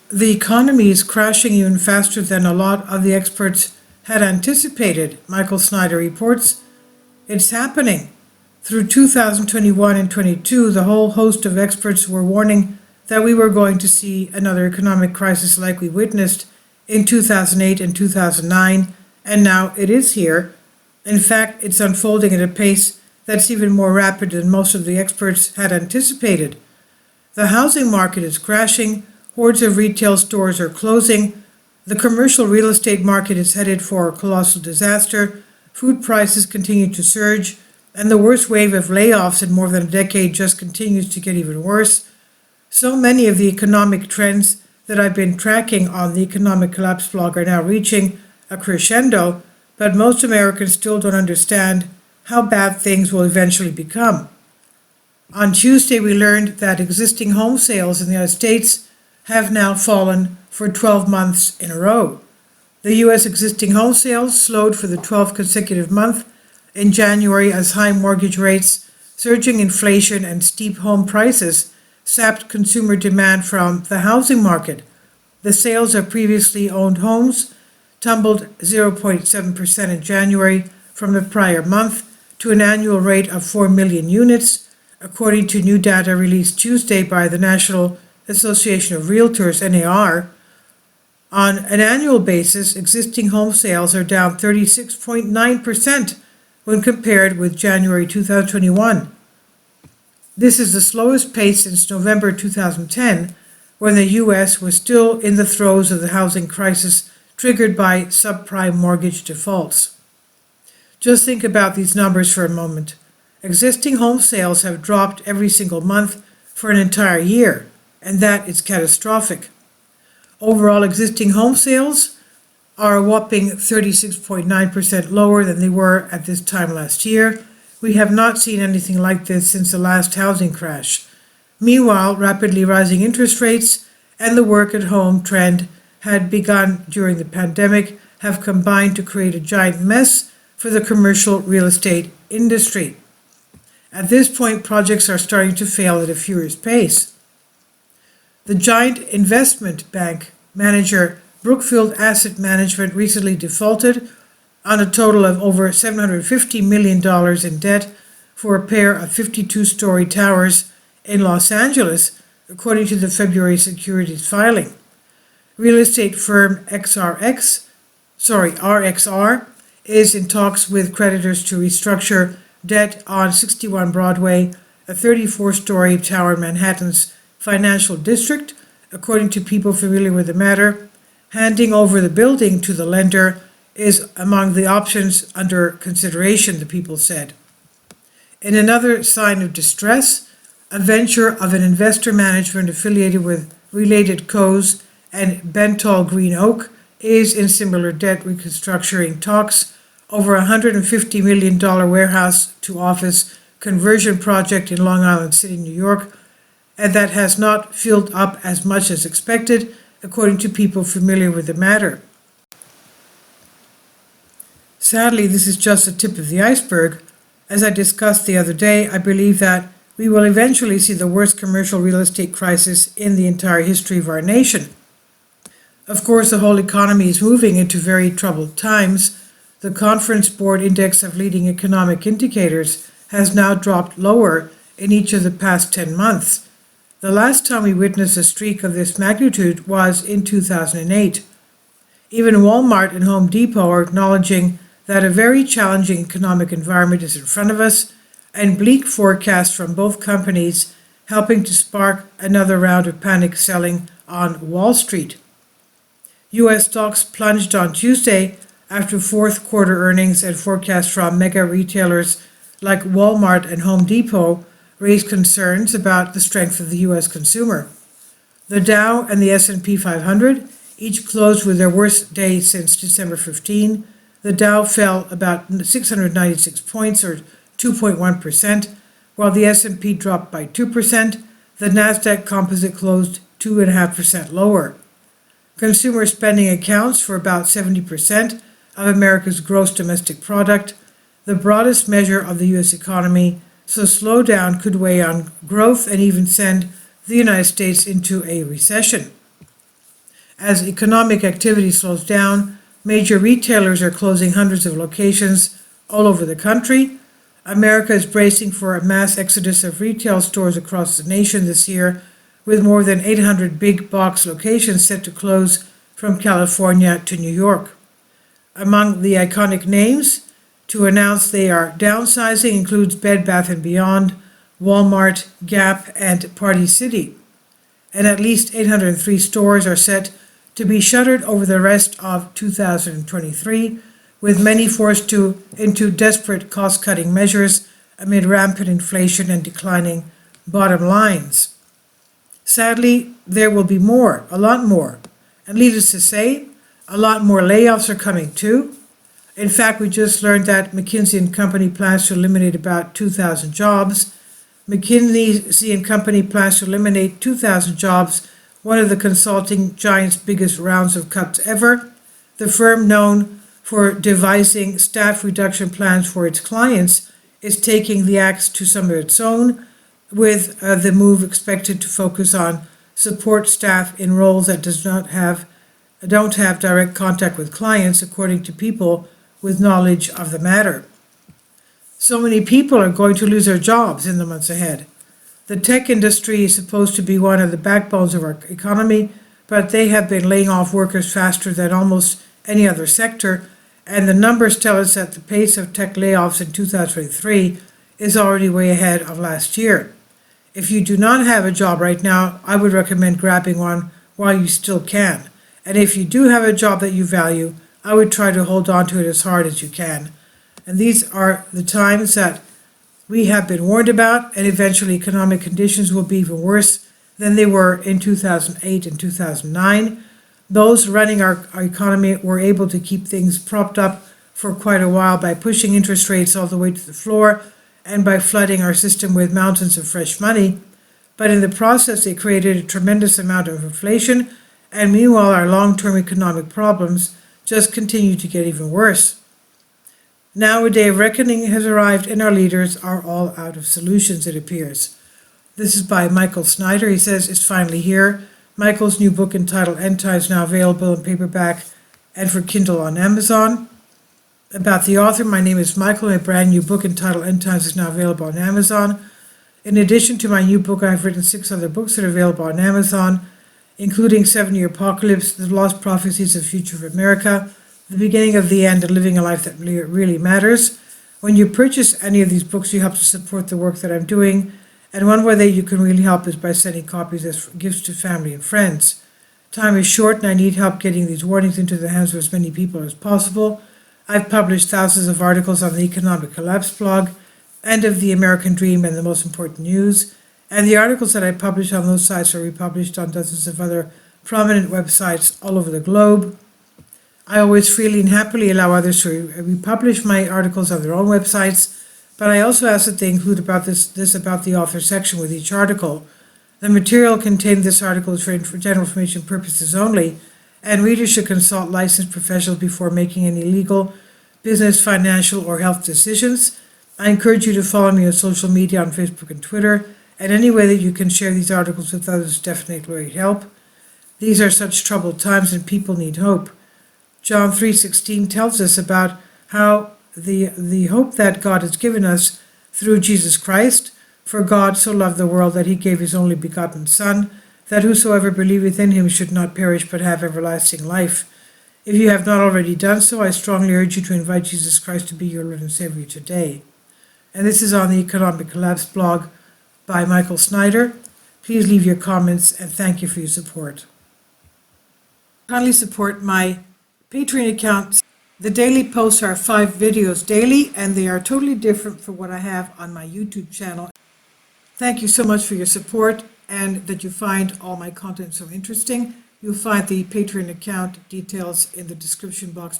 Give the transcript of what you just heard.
The economy is crashing even faster than a lot of the experts had anticipated, Michael Snyder reports. It's happening. Through 2021 and 22, the whole host of experts were warning that we were going to see another economic crisis like we witnessed in 2008 and 2009, and now it is here. In fact, it's unfolding at a pace that's even more rapid than most of the experts had anticipated. The housing market is crashing, hordes of retail stores are closing, the commercial real estate market is headed for a colossal disaster, food prices continue to surge, and the worst wave of layoffs in more than a decade just continues to get even worse. So many of the economic trends that I've been tracking on the Economic Collapse blog are now reaching a crescendo, but most Americans still don't understand how bad things will eventually become. On Tuesday, we learned that existing home sales in the United States have now fallen for 12 months in a row. The U.S. existing home sales slowed for the 12th consecutive month in January as high mortgage rates, surging inflation, and steep home prices sapped consumer demand from the housing market. The sales of previously owned homes tumbled 0.7% in January from the prior month to an annual rate of 4 million units, according to new data released Tuesday by the National Association of Realtors, NAR. On an annual basis, existing home sales are down 36.9% when compared with January 2021. This is the slowest pace since November 2010, when the U.S. was still in the throes of the housing crisis triggered by subprime mortgage defaults. Just think about these numbers for a moment. Existing home sales have dropped every single month for an entire year, and that is catastrophic. Overall existing home sales are a whopping 36.9% lower than they were at this time last year. We have not seen anything like this since the last housing crash. Meanwhile, rapidly rising interest rates and the work at home trend had begun during the pandemic have combined to create a giant mess for the commercial real estate industry. At this point, projects are starting to fail at a furious pace. The giant investment bank manager Brookfield Asset Management recently defaulted on a total of over $750 million in debt for a pair of 52-story towers in Los Angeles, according to the February securities filing. Real estate firm RXR is in talks with creditors to restructure debt on 61 Broadway, a 34-story tower in Manhattan's financial district, according to people familiar with the matter. Handing over the building to the lender is among the options under consideration, the people said. In another sign of distress, a venture of an investor management affiliated with Related Co's and Bentall Green Oak is in similar debt reconstructing talks over a $150 million warehouse to office conversion project in Long Island City, New York, and that has not filled up as much as expected, according to people familiar with the matter. Sadly, this is just the tip of the iceberg. As I discussed the other day, I believe that we will eventually see the worst commercial real estate crisis in the entire history of our nation. Of course, the whole economy is moving into very troubled times. The Conference Board Index of Leading Economic Indicators has now dropped lower in each of the past 10 months. The last time we witnessed a streak of this magnitude was in 2008. Even Walmart and Home Depot are acknowledging that a very challenging economic environment is in front of us, and bleak forecasts from both companies helping to spark another round of panic selling on Wall Street. U.S. stocks plunged on Tuesday after fourth quarter earnings and forecasts from mega retailers like Walmart and Home Depot raised concerns about the strength of the U.S. consumer. The Dow and the S&P 500 each closed with their worst day since December 15. The Dow fell about 696 points, or 2.1%, while the S&P dropped by 2%. The Nasdaq Composite closed 2.5% lower. Consumer spending accounts for about 70% of America's gross domestic product, the broadest measure of the U.S. economy, so slowdown could weigh on growth and even send the United States into a recession. As economic activity slows down, major retailers are closing hundreds of locations all over the country. America is bracing for a mass exodus of retail stores across the nation this year, with more than 800 big box locations set to close from California to New York. Among the iconic names to announce they are downsizing includes Bed Bath & Beyond, Walmart, Gap, and Party City. And at least 803 stores are set to be shuttered over the rest of 2023, with many forced into desperate cost-cutting measures amid rampant inflation and declining bottom lines. Sadly, there will be more, a lot more. And needless to say, a lot more layoffs are coming too. In fact, we just learned that McKinsey & Company plans to eliminate about 2,000 jobs. McKinsey & Company plans to eliminate 2,000 jobs, one of the consulting giant's biggest rounds of cuts ever. The firm, known for devising staff reduction plans for its clients, is taking the axe to some of its own, with the move expected to focus on support staff in roles that don't have direct contact with clients, according to people with knowledge of the matter. So many people are going to lose their jobs in the months ahead. The tech industry is supposed to be one of the backbones of our economy, but they have been laying off workers faster than almost any other sector, and the numbers tell us that the pace of tech layoffs in 2023 is already way ahead of last year. If you do not have a job right now, I would recommend grabbing one while you still can. And if you do have a job that you value, I would try to hold on to it as hard as you can. And these are the times that we have been warned about, and eventually economic conditions will be even worse than they were in 2008 and 2009. Those running our economy were able to keep things propped up for quite a while by pushing interest rates all the way to the floor and by flooding our system with mountains of fresh money. But in the process, they created a tremendous amount of inflation, and meanwhile, our long-term economic problems just continue to get even worse. Now a day of reckoning has arrived, and our leaders are all out of solutions, it appears. This is by Michael Snyder. He says it's finally here. Michael's new book entitled End Times, now available in paperback and for Kindle on Amazon. About the author, my name is Michael. My brand new book entitled End Times is now available on Amazon. In addition to my new book, I have written 6 other books that are available on Amazon, including 7-Year Apocalypse, The Lost Prophecies of the Future of America, The Beginning of the End, and Living a Life That Really Matters. When you purchase any of these books, you help to support the work that I'm doing, and one way that you can really help is by sending copies as gifts to family and friends. Time is short, and I need help getting these warnings into the hands of as many people as possible. I've published thousands of articles on the Economic Collapse blog, End of the American Dream, and the Most Important News, and the articles that I publish on those sites are republished on dozens of other prominent websites all over the globe. I always freely and happily allow others to republish my articles on their own websites, but I also ask that they include about this about the author section with each article. The material contained in this article is for general information purposes only, and readers should consult licensed professionals before making any legal, business, financial, or health decisions. I encourage you to follow me on social media on Facebook and Twitter, and any way that you can share these articles with others definitely help. These are such troubled times and people need hope. John 3:16 tells us about how the hope that God has given us through Jesus Christ. For God so loved the world that he gave his only begotten Son, that whosoever believeth in him should not perish but have everlasting life. If you have not already done so, I strongly urge you to invite Jesus Christ to be your Lord and Savior today. And this is on the Economic Collapse blog by Michael Snyder. Please leave your comments, and thank you for your support. Kindly support my Patreon account. The daily posts are 5 videos daily, and they are totally different from what I have on my YouTube channel. Thank you so much for your support, and that you find all my content so interesting. You'll find the Patreon account details in the description box